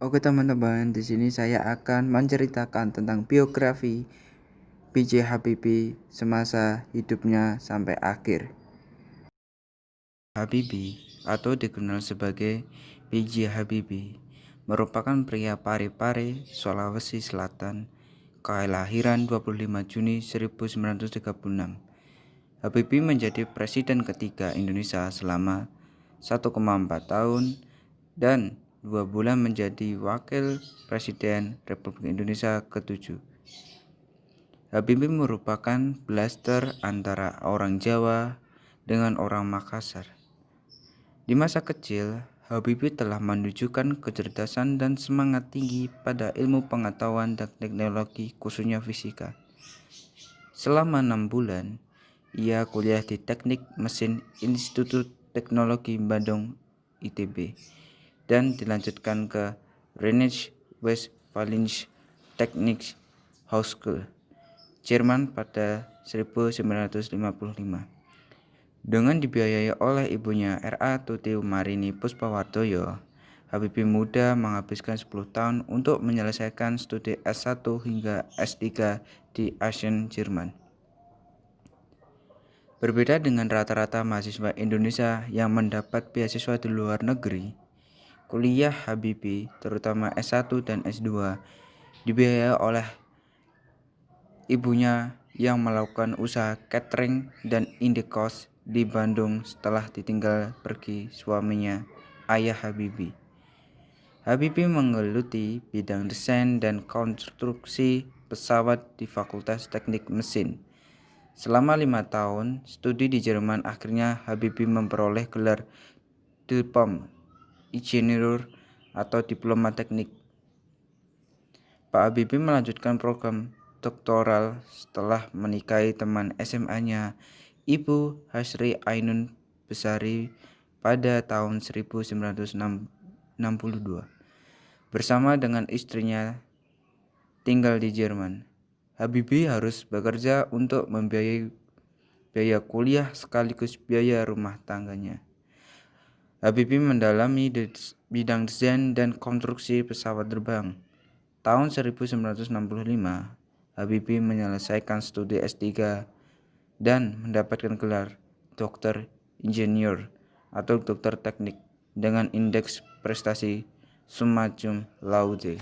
Oke teman-teman, di sini saya akan menceritakan tentang biografi B.J. Habibie semasa hidupnya sampai akhir. Habibie atau dikenal sebagai B.J. Habibie merupakan pria Parepare, Sulawesi Selatan, kelahiran 25 Juni 1936. Habibie menjadi presiden ketiga Indonesia selama 1,4 tahun dan 2 bulan menjadi wakil presiden Republik Indonesia ke-7. Habibie merupakan blaster antara orang Jawa dengan orang Makassar. Di masa kecil, Habibie telah menunjukkan kecerdasan dan semangat tinggi pada ilmu pengetahuan dan teknologi, khususnya fisika. Selama 6 bulan, ia kuliah di Teknik Mesin Institut Teknologi Bandung (ITB) dan dilanjutkan ke Rheinische-Westfälische Technik Hochschule, Jerman pada 1955. Dengan dibiayai oleh ibunya R.A. Tuti Marini Puspawardoyo, Habibie muda menghabiskan 10 tahun untuk menyelesaikan studi S1 hingga S3 di Aachen, Jerman. Berbeda dengan rata-rata mahasiswa Indonesia yang mendapat beasiswa di luar negeri, kuliah Habibie, terutama S1 dan S2, dibiayai oleh ibunya yang melakukan usaha catering dan indekos di Bandung setelah ditinggal pergi suaminya, ayah Habibie. Habibie menggeluti bidang desain dan konstruksi pesawat di Fakultas Teknik Mesin. Selama 5 tahun studi di Jerman, akhirnya Habibie memperoleh gelar Diplom-Ingenieur atau Diploma Teknik. Pak Habibie melanjutkan program doktoral setelah menikahi teman SMA-nya, Ibu Hasri Ainun Besari, pada tahun 1962. Bersama dengan istrinya tinggal di Jerman. Habibie harus bekerja untuk membiayai biaya kuliah sekaligus biaya rumah tangganya. Habibie mendalami bidang desain dan konstruksi pesawat terbang. Tahun 1965, Habibie menyelesaikan studi S3 dan mendapatkan gelar Dokter Ingenieur atau Dokter Teknik dengan indeks prestasi Summa Cum Laude.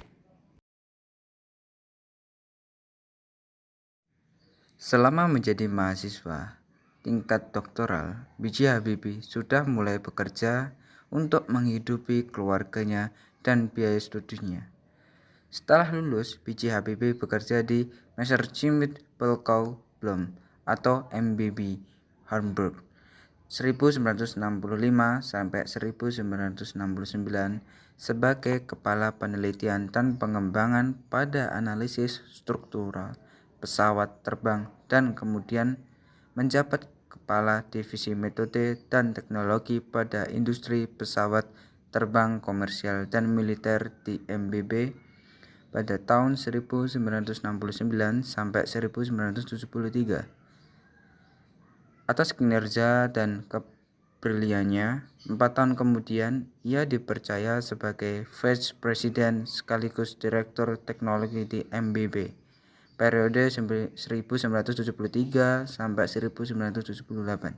Selama menjadi mahasiswa tingkat doktoral, B.J. Habibie sudah mulai bekerja untuk menghidupi keluarganya dan biaya studinya. Setelah lulus, B.J. Habibie bekerja di Messerschmitt Bellkau Blohm atau MBB Hamburg 1965 sampai 1969 sebagai kepala penelitian dan pengembangan pada analisis struktural pesawat terbang dan kemudian menjabat kepala divisi metode dan teknologi pada industri pesawat terbang komersial dan militer di MBB pada tahun 1969 sampai 1973. Atas kinerja dan kebriliannya, 4 tahun kemudian ia dipercaya sebagai Vice President sekaligus Direktur Teknologi di MBB periode 1973 sampai 1978,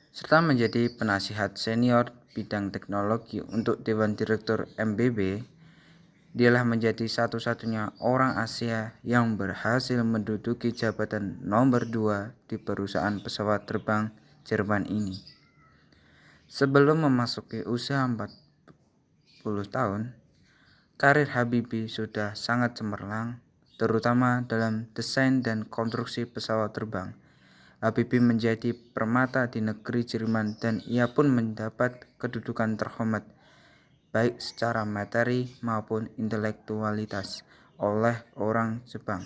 serta menjadi penasihat senior bidang teknologi untuk Dewan Direktur MBB. Dialah menjadi satu-satunya orang Asia yang berhasil menduduki jabatan nomor 2 di perusahaan pesawat terbang Jerman ini. Sebelum memasuki usia 40 tahun, karir Habibie sudah sangat cemerlang, terutama dalam desain dan konstruksi pesawat terbang. Habibie menjadi permata di negeri Jerman dan ia pun mendapat kedudukan terhormat baik secara materi maupun intelektualitas oleh orang Jepang.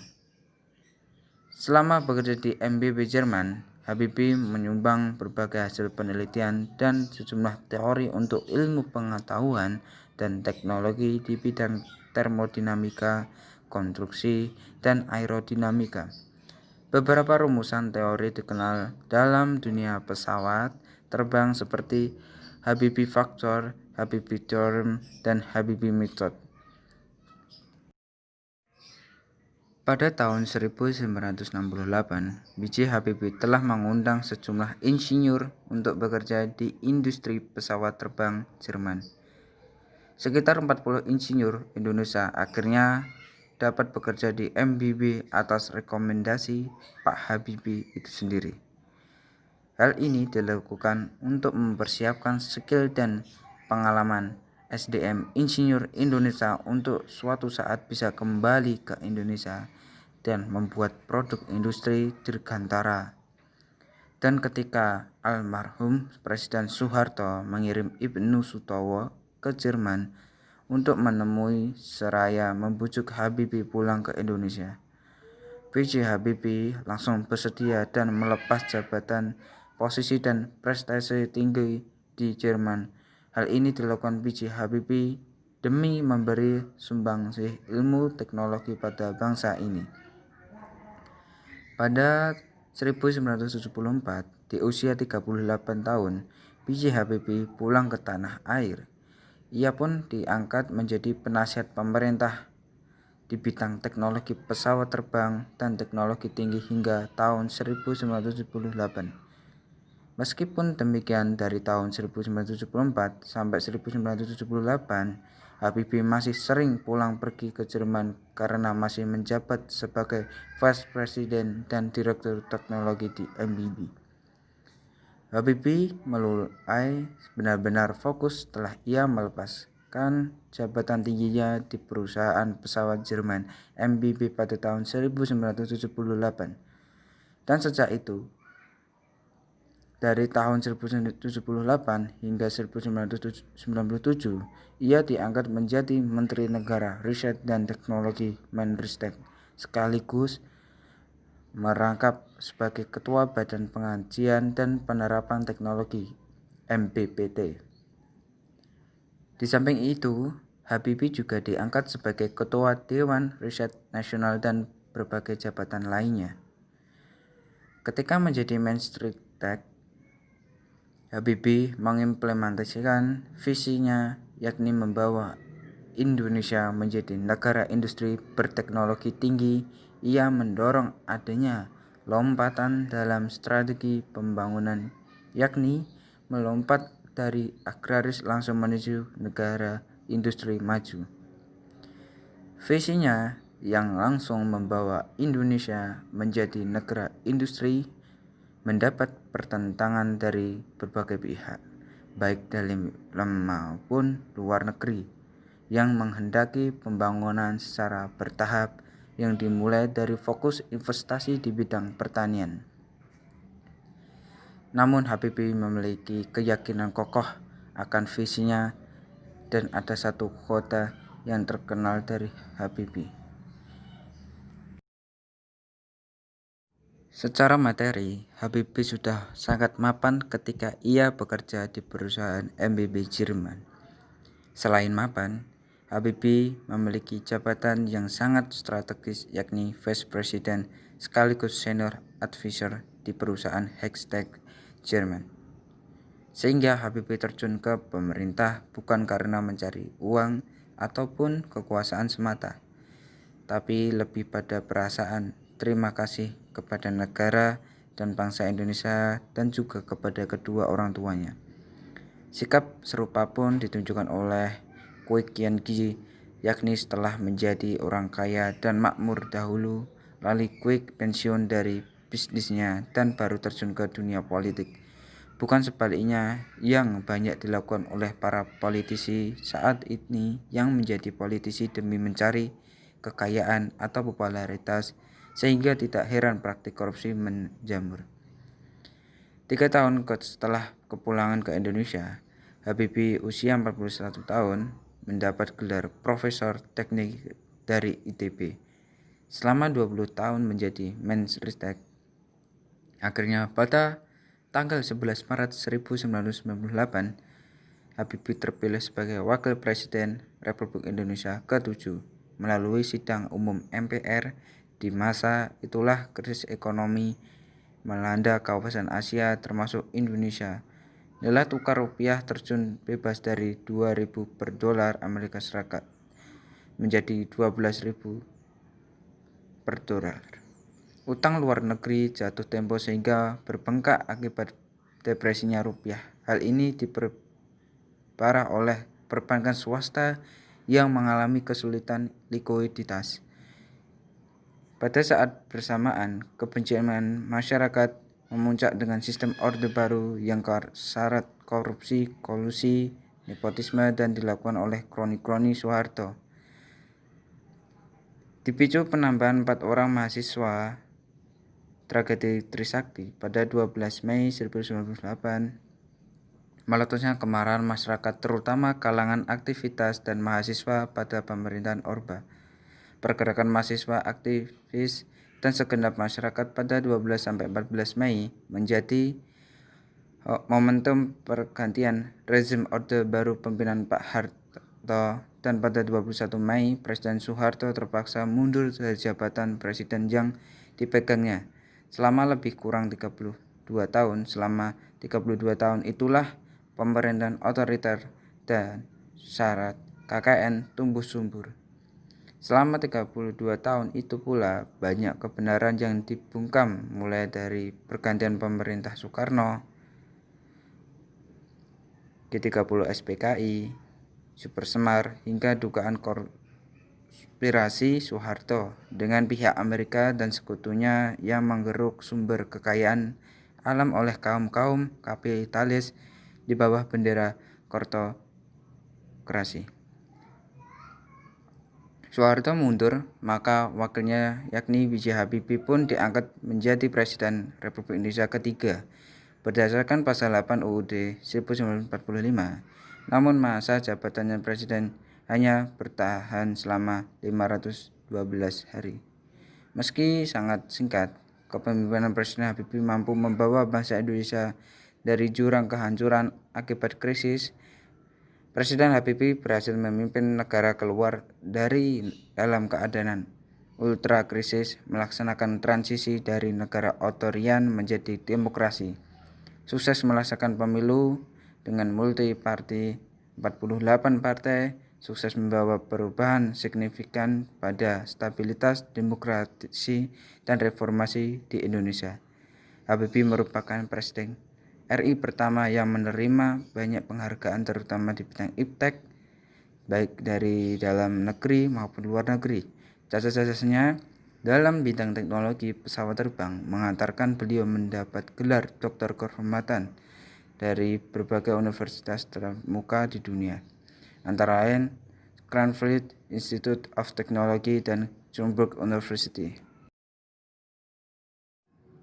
Selama bekerja di MBB Jerman, Habibie menyumbang berbagai hasil penelitian dan sejumlah teori untuk ilmu pengetahuan dan teknologi di bidang termodinamika, konstruksi, dan aerodinamika. Beberapa rumusan teori dikenal dalam dunia pesawat terbang seperti Habibie Factor Habibie Theorem, dan Habibie Method. Pada tahun 1968, B.J. Habibie telah mengundang sejumlah insinyur untuk bekerja di industri pesawat terbang Jerman. Sekitar 40 insinyur Indonesia akhirnya dapat bekerja di MBB atas rekomendasi Pak Habibie itu sendiri. Hal ini dilakukan untuk mempersiapkan skill dan pengalaman SDM insinyur Indonesia untuk suatu saat bisa kembali ke Indonesia dan membuat produk industri dirgantara. Dan ketika almarhum Presiden Soeharto mengirim Ibnu Sutowo ke Jerman untuk menemui seraya membujuk Habibie pulang ke Indonesia, B.J. Habibie langsung bersedia dan melepas jabatan, posisi dan prestasi tinggi di Jerman. Hal ini dilakukan B.J. Habibie demi memberi sumbangsih ilmu teknologi pada bangsa ini. Pada 1974, di usia 38 tahun, B.J. Habibie pulang ke tanah air. Ia pun diangkat menjadi penasihat pemerintah di bidang teknologi pesawat terbang dan teknologi tinggi hingga tahun 1978. Meskipun demikian, dari tahun 1974 sampai 1978, Habibie masih sering pulang pergi ke Jerman karena masih menjabat sebagai Vice President dan Direktur Teknologi di MBB. Habibie mulai benar-benar fokus setelah ia melepaskan jabatan tingginya di perusahaan pesawat Jerman MBB pada tahun 1978. Dan sejak itu, dari tahun 1978 hingga 1997, ia diangkat menjadi Menteri Negara Riset dan Teknologi Menristek, sekaligus merangkap sebagai Ketua Badan Pengkajian dan Penerapan Teknologi (MPPT). Di samping itu, Habibie juga diangkat sebagai Ketua Dewan Riset Nasional dan berbagai jabatan lainnya. Ketika menjadi Menristek, Habibie mengimplementasikan visinya, yakni membawa Indonesia menjadi negara industri berteknologi tinggi. Ia mendorong adanya lompatan dalam strategi pembangunan, yakni melompat dari agraris langsung menuju negara industri maju. Visinya yang langsung membawa Indonesia menjadi negara industri mendapat pertentangan dari berbagai pihak, baik dalam maupun luar negeri, yang menghendaki pembangunan secara bertahap yang dimulai dari fokus investasi di bidang pertanian. Namun Habibie memiliki keyakinan kokoh akan visinya, dan ada satu kota yang terkenal dari Habibie. Secara materi, Habibie sudah sangat mapan ketika ia bekerja di perusahaan MBB Jerman. Selain mapan, Habibie memiliki jabatan yang sangat strategis, yakni Vice President sekaligus Senior Advisor di perusahaan Hextech Jerman. Sehingga Habibie terjun ke pemerintah bukan karena mencari uang ataupun kekuasaan semata, tapi lebih pada perasaan terima kasih kepada negara dan bangsa Indonesia dan juga kepada kedua orang tuanya. Sikap serupa pun ditunjukkan oleh Kwik Kian Gi, yakni setelah menjadi orang kaya dan makmur dahulu, lalu Kwik pensiun dari bisnisnya dan baru terjun ke dunia politik. Bukan sebaliknya yang banyak dilakukan oleh para politisi saat ini yang menjadi politisi demi mencari kekayaan atau popularitas, sehingga tidak heran praktik korupsi menjamur. 3 tahun setelah kepulangan ke Indonesia, Habibie usia 41 tahun mendapat gelar Profesor Teknik dari ITB. Selama 20 tahun menjadi Menristek. Akhirnya pada tanggal 11 Maret 1998, Habibie terpilih sebagai Wakil Presiden Republik Indonesia ke-7 melalui sidang umum MPR. Di masa itulah krisis ekonomi melanda kawasan Asia termasuk Indonesia, nilai tukar rupiah terjun bebas dari 2.000 per dolar Amerika Serikat menjadi 12.000 per dolar. Utang luar negeri jatuh tempo sehingga berbengkak akibat depresinya rupiah. Hal ini diperparah oleh perbankan swasta yang mengalami kesulitan likuiditas. Pada saat bersamaan, kebencian masyarakat memuncak dengan sistem Orde Baru yang syarat korupsi, kolusi, nepotisme dan dilakukan oleh kroni-kroni Soeharto. Dipicu penambahan 4 orang mahasiswa tragedi Trisakti pada 12 Mei 1998, meletusnya kemarahan masyarakat terutama kalangan aktivitas dan mahasiswa pada pemerintahan Orba. Pergerakan mahasiswa aktivis dan segenap masyarakat pada 12-14 Mei menjadi momentum pergantian rezim Orde Baru pimpinan Pak Harto, dan pada 21 Mei Presiden Soeharto terpaksa mundur dari jabatan presiden yang dipegangnya selama lebih kurang 32 tahun. Selama 32 tahun itulah pemerintahan otoriter dan syarat KKN tumbuh subur. Selama 32 tahun itu pula banyak kebenaran yang dibungkam, mulai dari pergantian pemerintah Soekarno, G30 SPKI, Super Semar, hingga dugaan konspirasi Soeharto dengan pihak Amerika dan sekutunya yang menggeruk sumber kekayaan alam oleh kaum-kaum kapitalis di bawah bendera korporasi. Soeharto mundur, maka wakilnya yakni B.J. Habibie pun diangkat menjadi Presiden Republik Indonesia ketiga berdasarkan pasal 8 UUD 1945. Namun masa jabatannya presiden hanya bertahan selama 512 hari. Meski sangat singkat, kepemimpinan Presiden Habibie mampu membawa bangsa Indonesia dari jurang kehancuran akibat krisis. Presiden Habibie berhasil memimpin negara keluar dari dalam keadaan ultra krisis, melaksanakan transisi dari negara otorian menjadi demokrasi, sukses melaksanakan pemilu dengan multi party 48 partai, sukses membawa perubahan signifikan pada stabilitas demokrasi dan reformasi di Indonesia. Habibie merupakan Presiden RI pertama yang menerima banyak penghargaan terutama di bidang iptek, baik dari dalam negeri maupun luar negeri. Jasa-jasanya dalam bidang teknologi pesawat terbang mengantarkan beliau mendapat gelar doktor kehormatan dari berbagai universitas terkemuka di dunia, antara lain Cranfield Institute of Technology dan Johannesburg University.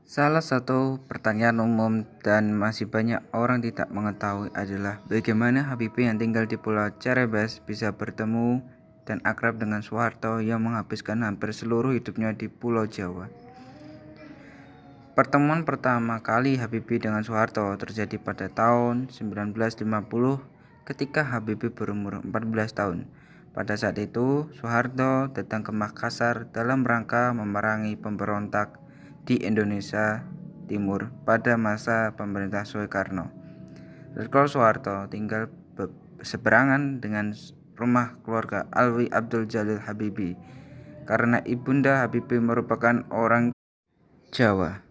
Salah satu pertanyaan umum dan masih banyak orang tidak mengetahui adalah bagaimana Habibie yang tinggal di Pulau Cerebes bisa bertemu dan akrab dengan Soeharto yang menghabiskan hampir seluruh hidupnya di Pulau Jawa. Pertemuan pertama kali Habibie dengan Soeharto terjadi pada tahun 1950 ketika Habibie berumur 14 tahun. Pada saat itu, Soeharto datang ke Makassar dalam rangka memerangi pemberontak di Indonesia Timur pada masa pemerintah Soekarno. Letkol Soeharto tinggal seberangan dengan rumah keluarga Alwi Abdul Jalil Habibie karena ibunda Habibie merupakan orang Jawa.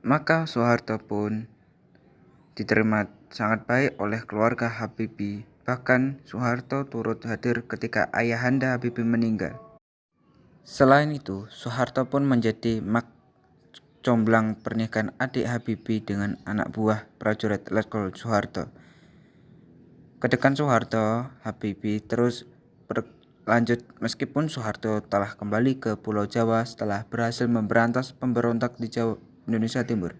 Maka Soeharto pun diterima sangat baik oleh keluarga Habibie. Bahkan Soeharto turut hadir ketika ayahanda Habibie meninggal. Selain itu, Soeharto pun menjadi comblang pernikahan adik Habibie dengan anak buah prajurit Letkol Soeharto. Kedekatan Soeharto Habibie terus berlanjut meskipun Soeharto telah kembali ke Pulau Jawa setelah berhasil memberantas pemberontak di Indonesia Timur.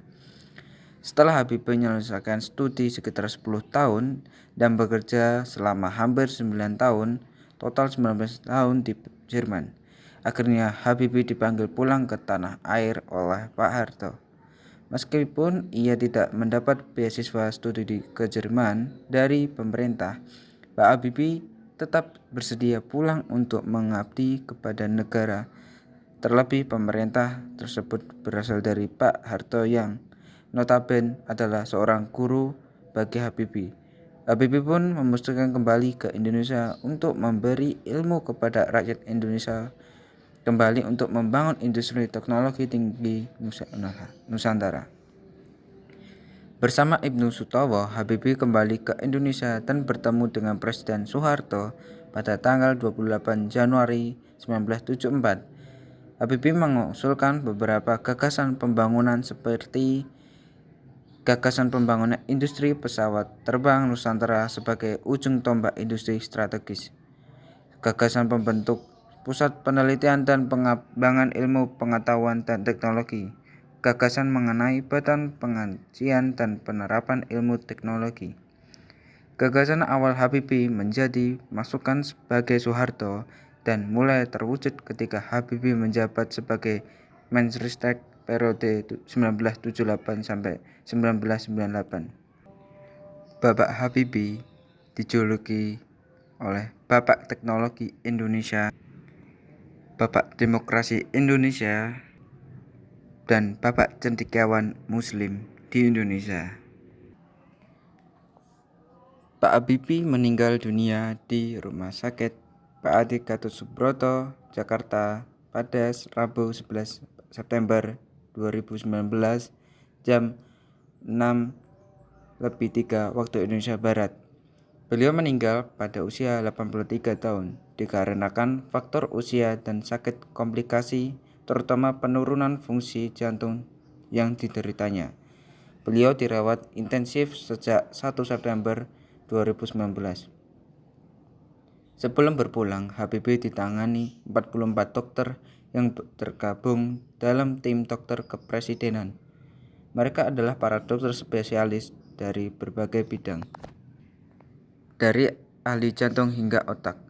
Setelah Habibie menyelesaikan studi sekitar 10 tahun dan bekerja selama hampir 9 tahun, total 19 tahun di Jerman. Akhirnya Habibie dipanggil pulang ke tanah air oleh Pak Harto. Meskipun ia tidak mendapat beasiswa studi ke Jerman dari pemerintah, Pak Habibie tetap bersedia pulang untuk mengabdi kepada negara. Terlebih pemerintah tersebut berasal dari Pak Harto yang notabene adalah seorang guru bagi Habibie. Habibie pun memutuskan kembali ke Indonesia untuk memberi ilmu kepada rakyat Indonesia, kembali untuk membangun industri teknologi tinggi Nusantara. Bersama Ibnu Sutowo, Habibie kembali ke Indonesia dan bertemu dengan Presiden Soeharto pada tanggal 28 Januari 1974. Habibie mengusulkan beberapa gagasan pembangunan seperti gagasan pembangunan industri pesawat terbang Nusantara sebagai ujung tombak industri strategis, gagasan pembentuk pusat penelitian dan pengembangan ilmu pengetahuan dan teknologi, gagasan mengenai Badan Pengkajian dan Penerapan Ilmu Teknologi. Gagasan awal Habibie menjadi masukan sebagai Soeharto dan mulai terwujud ketika Habibie menjabat sebagai Menristek periode 1978 sampai 1998. Bapak Habibie dijuluki oleh Bapak Teknologi Indonesia, Bapak Demokrasi Indonesia, dan Bapak Cendekiawan Muslim di Indonesia. Pak Habibie meninggal dunia di Rumah Sakit Pak Adi Gatot Subroto, Jakarta pada Rabu 11 September 2019 jam 6:03 waktu Indonesia Barat. Beliau meninggal pada usia 83 tahun dikarenakan faktor usia dan sakit komplikasi, terutama penurunan fungsi jantung yang dideritanya. Beliau dirawat intensif sejak 1 September 2019. Sebelum berpulang, Habibie ditangani 44 dokter yang tergabung dalam tim dokter kepresidenan. Mereka adalah para dokter spesialis dari berbagai bidang, dari ahli jantung hingga otak.